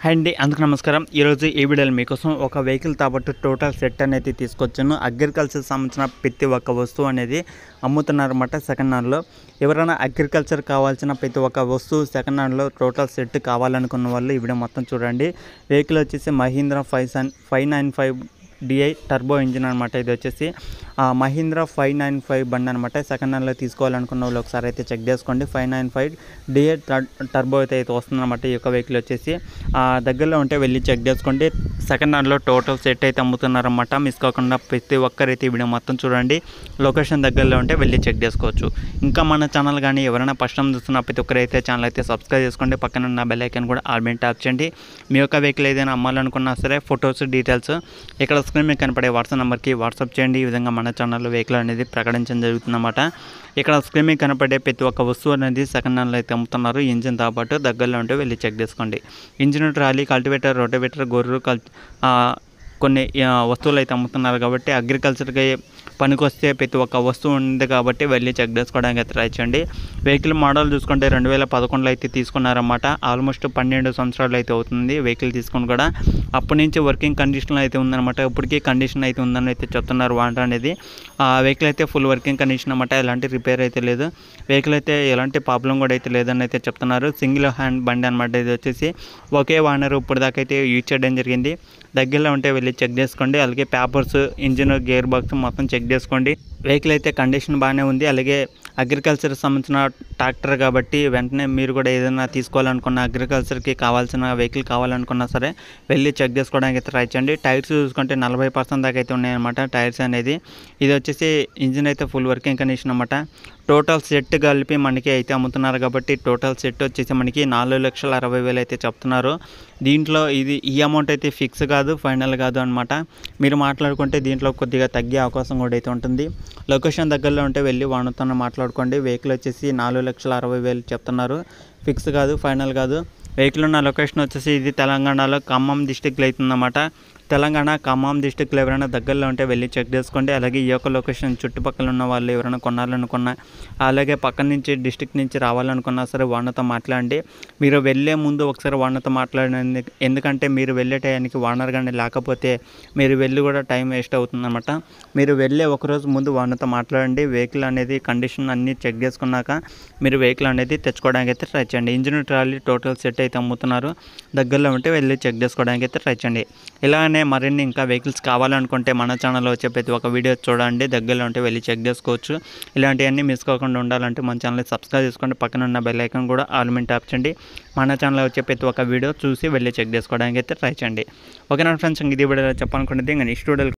Hi అండి, అందుకు నమస్కారం. ఈరోజు ఈ వీడియోలో మీకోసం ఒక వెహికల్ కాబట్టి టోటల్ సెట్ అనేది తీసుకొచ్చాను. అగ్రికల్చర్ సంబంధించిన ప్రతి ఒక్క వస్తువు అనేది అమ్ముతున్నారన్నమాట సెకండ్ హ్యాండ్లో. ఎవరైనా అగ్రికల్చర్ కావాల్సిన ప్రతి ఒక్క వస్తువు సెకండ్ హ్యాండ్లో టోటల్ సెట్ కావాలనుకున్న వాళ్ళు ఈ వీడియో మొత్తం చూడండి. వెహికల్ వచ్చేసి మహీంద్రా 595 DI టర్బో ఇంజిన్ అనమాట. ఇది వచ్చేసి మహీంద్రా 595 బండి అనమాట. సెకండ్ హ్యాండ్లో తీసుకోవాలనుకున్న వాళ్ళు ఒకసారి అయితే చెక్ చేసుకోండి. 595 DI టర్బో అయితే వస్తుందన్నమాట. ఈ యొక్క వెహికల్ వచ్చేసి దగ్గరలో ఉంటే వెళ్ళి చెక్ చేసుకోండి. సెకండ్ హ్యాండ్లో టోటల్ సెట్ అయితే అమ్ముతున్నారన్నమాట. మిస్ కాకుండా ప్రతి ఒక్కరైతే ఈ వీడియో మొత్తం చూడండి. లొకేషన్ దగ్గరలో ఉంటే వెళ్ళి చెక్ చేసుకోవచ్చు. ఇంకా మన ఛానల్ కానీ ఎవరైనా ఫస్ట్ టైం చూస్తున్న ప్రతి ఒక్కరైతే ఛానల్ అయితే సబ్స్క్రైబ్ చేసుకోండి. పక్కన ఉన్న బెల్ ఐకాన్ కూడా ఆల్ మీద ట్యాప్ చేయండి. మీ యొక్క వెహికల్ ఏదైనా అమ్మాలనుకున్నా సరే ఫొటోస్ డీటెయిల్స్ ఇక్కడ స్క్రీన్ మీద కనపడే వాట్సాప్ నెంబర్కి వాట్సాప్ చేయండి. ఈ విధంగా మన ఛానల్లో వెహికల్ అనేది ప్రకటించడం జరుగుతుందన్నమాట. ఇక్కడ స్క్రీన్ మీద కనపడే ప్రతి ఒక్క వస్తువు అనేది సెకండ్ హ్యాండ్లో అయితే అమ్ముతున్నారు. ఇంజిన్తో పాటు దగ్గరలో ఉంటే వెళ్ళి చెక్ చేసుకోండి. ఇంజిన్, ట్రాలీ, కల్టివేటర్, రోటివేటర్, గొర్రు కొన్ని వస్తువులు అయితే అమ్ముతున్నారు కాబట్టి అగ్రికల్చర్కి పనికొస్తే ప్రతి ఒక్క వస్తువు ఉంది కాబట్టి వెళ్ళి చెక్ చేసుకోవడానికి అయితే ట్రై చేయండి. వెహికల్ మోడల్ చూసుకుంటే 2011లో అయితే తీసుకున్నారన్నమాట. ఆల్మోస్ట్ 12 సంవత్సరాలు అయితే అవుతుంది వెహికల్ తీసుకుని కూడా. అప్పటి నుంచి వర్కింగ్ కండిషన్లో అయితే ఉందన్నమాట. ఇప్పటికీ కండిషన్ అయితే ఉందని అయితే చెప్తున్నారు. వాంటర్ అనేది వెహికల్ అయితే ఫుల్ వర్కింగ్ కండిషన్ అన్నమాట. ఎలాంటి రిపేర్ అయితే లేదు. వెహికల్ అయితే ఎలాంటి ప్రాబ్లం కూడా అయితే లేదని అయితే చెప్తున్నారు. సింగిల్ హ్యాండ్ బండి అనమాట. ఇది వచ్చేసి ఒకే ఓనర్ ఇప్పుడు దాకా అయితే యూజ్ చేయడం జరిగింది. దగ్గరలో ఉంటే వెళ్ళి చెక్ చేసుకోండి. అలాగే పేపర్స్, ఇంజిన్, గేర్ బాక్స్ మొత్తం చెక్ చేసుకోండి. వెహికల్ అయితే కండిషన్ బాగానే ఉంది. అలాగే అగ్రికల్చర్ సంబంధించిన ట్రాక్టర్ కాబట్టి వెంటనే మీరు కూడా ఏదైనా తీసుకోవాలనుకున్న అగ్రికల్చర్కి కావాల్సిన వెహికల్ కావాలనుకున్నా సరే వెళ్ళి చెక్ చేసుకోవడానికి అయితే ట్రై చేయండి. టైర్స్ చూసుకుంటే 40% దాకా అయితే ఉన్నాయన్నమాట టైర్స్ అనేది. ఇది వచ్చేసి ఇంజిన్ అయితే ఫుల్ వర్కింగ్ కండిషన్ అన్నమాట. టోటల్ సెట్ కలిపి మనకి అయితే అమ్ముతున్నారు కాబట్టి టోటల్ సెట్ వచ్చేసి మనకి 4,60,000 అయితే చెప్తున్నారు. దీంట్లో ఈ అమౌంట్ అయితే ఫిక్స్ కాదు, ఫైనల్ కాదు అనమాట. మీరు మాట్లాడుకుంటే దీంట్లో కొద్దిగా తగ్గే అవకాశం కూడా అయితే ఉంటుంది. లొకేషన్ దగ్గరలో ఉంటే వెళ్ళి వాళ్ళతో మాట్లాడుకోండి. వెహికల్ వచ్చేసి 4,60,000 చెప్తున్నారు. ఫిక్స్ కాదు, ఫైనల్ కాదు. వెహికల్ ఉన్న లొకేషన్ వచ్చేసి ఇది తెలంగాణలో ఖమ్మం డిస్టిక్లో అవుతుందన్నమాట. తెలంగాణ ఖమ్మం డిస్టిక్లో ఎవరైనా దగ్గరలో ఉంటే వెళ్ళి చెక్ చేసుకోండి. అలాగే ఈ యొక్క లొకేషన్ చుట్టుపక్కల ఉన్న వాళ్ళు ఎవరైనా కొనాలనుకున్నా, అలాగే పక్కన నుంచి డిస్టిక్ నుంచి రావాలనుకున్నా సరే వానర్తో మాట్లాడండి. మీరు వెళ్ళే ముందు ఒకసారి వానర్తో మాట్లాడండి. ఎందుకంటే మీరు వెళ్ళే టైంకి వానర్ కానీ లేకపోతే మీరు వెళ్ళి కూడా టైం వేస్ట్ అవుతుందన్నమాట. మీరు వెళ్ళే ఒకరోజు ముందు వానర్తో మాట్లాడండి. వెహికల్ అనేది కండిషన్ అన్నీ చెక్ చేసుకున్నాక మీరు వెహికల్ అనేది తెచ్చుకోవడానికి అయితే ట్రై చేయండి. ఇంజిన్, ట్రాలీ టోటల్ సెట్ అయితే అమ్ముతున్నారు. దగ్గరలో ఉంటే వెళ్ళి చెక్ చేసుకోవడానికి అయితే ట్రై చేయండి. ఇలానే మరిన్ని ఇంకా వెహికల్స్ కావాలనుకుంటే మన ఛానల్లో వచ్చే ప్రతి ఒక్క వీడియో చూడండి. దగ్గరలో ఉంటే వెళ్ళి చెక్ చేసుకోవచ్చు. ఇలాంటివన్నీ మిస్ కాకుండా ఉండాలంటే మన ఛానల్ని సబ్స్క్రైబ్ చేసుకోండి. పక్కన ఉన్న బెల్ ఐకాన్ కూడా ఆల్ మీద ట్యాప్ చేయండి. మన ఛానల్లో వచ్చే ప్రతి ఒక్క వీడియో చూసి వెళ్ళి చెక్ చేసుకోవడానికి అయితే ట్రై చేయండి. ఓకేనా ఫ్రెండ్స్, ఇది వీడియోలో చెప్పాలనుకునేది ఇంకా నెక్స్ట్ వీడియో